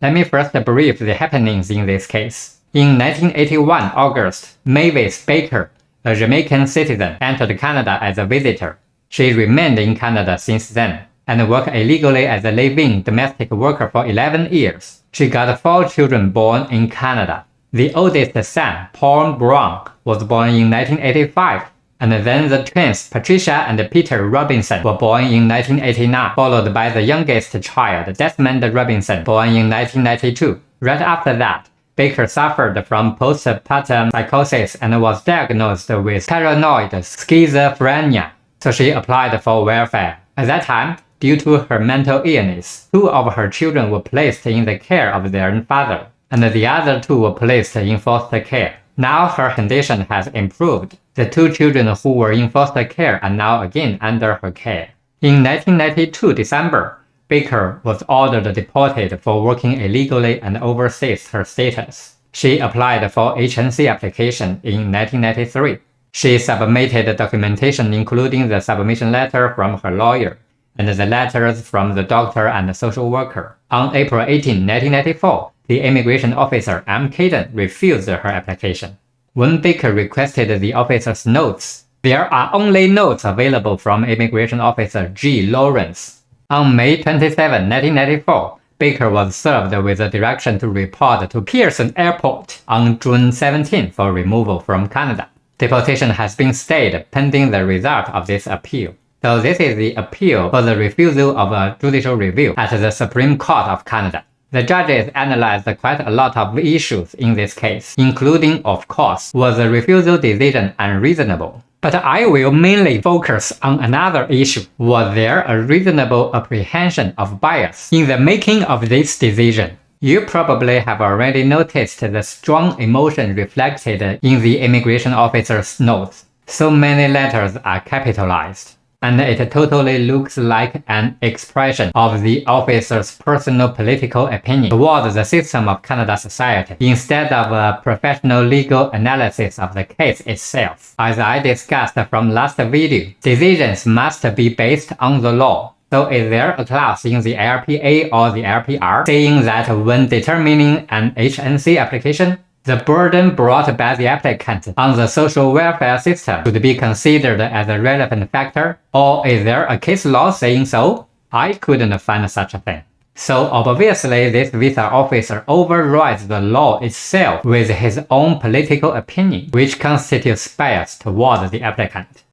Let me first brief the happenings in this case. In 1981 August, Mavis Baker, a Jamaican citizen, entered Canada as a visitor. She remained in Canada since then, and worked illegally as a live-in domestic worker for 11 years. She got 4 children born in Canada. The oldest son, Paul Brown, was born in 1985, and then the twins, Patricia and Peter Robinson, were born in 1989, followed by the youngest child, Desmond Robinson, born in 1992. Right after that, Baker suffered from postpartum psychosis and was diagnosed with paranoid schizophrenia, so she applied for welfare. At that time, due to her mental illness, 2 of her children were placed in the care of their father, and the other 2 were placed in foster care. Now her condition has improved. The 2 children who were in foster care are now again under her care. In 1992 December, Baker was ordered deported for working illegally and overstays her status. She applied for HNC application in 1993. She submitted documentation including the submission letter from her lawyer and the letters from the doctor and the social worker. On April 18, 1994, the immigration officer M. Caden refused her application. When Baker requested the officer's notes, there are only notes available from immigration officer G. Lawrence. On May 27, 1994, Baker was served with a direction to report to Pearson Airport on June 17 for removal from Canada. Deportation has been stayed pending the result of this appeal. So this is the appeal for the refusal of a judicial review at the Supreme Court of Canada. The judges analyzed quite a lot of issues in this case, including, of course, was the refusal decision unreasonable. But I will mainly focus on another issue. Was there a reasonable apprehension of bias in the making of this decision? You probably have already noticed the strong emotion reflected in the immigration officer's notes. So many letters are capitalized, and it totally looks like an expression of the officer's personal political opinion towards the system of Canada society, instead of a professional legal analysis of the case itself. As I discussed from last video, decisions must be based on the law. So is there a clause in the LPA or the LPR saying that when determining an HNC application, the burden brought by the applicant on the social welfare system should be considered as a relevant factor? Or is there a case law saying so? I couldn't find such a thing. So obviously this visa officer overrides the law itself with his own political opinion, which constitutes bias towards the applicant.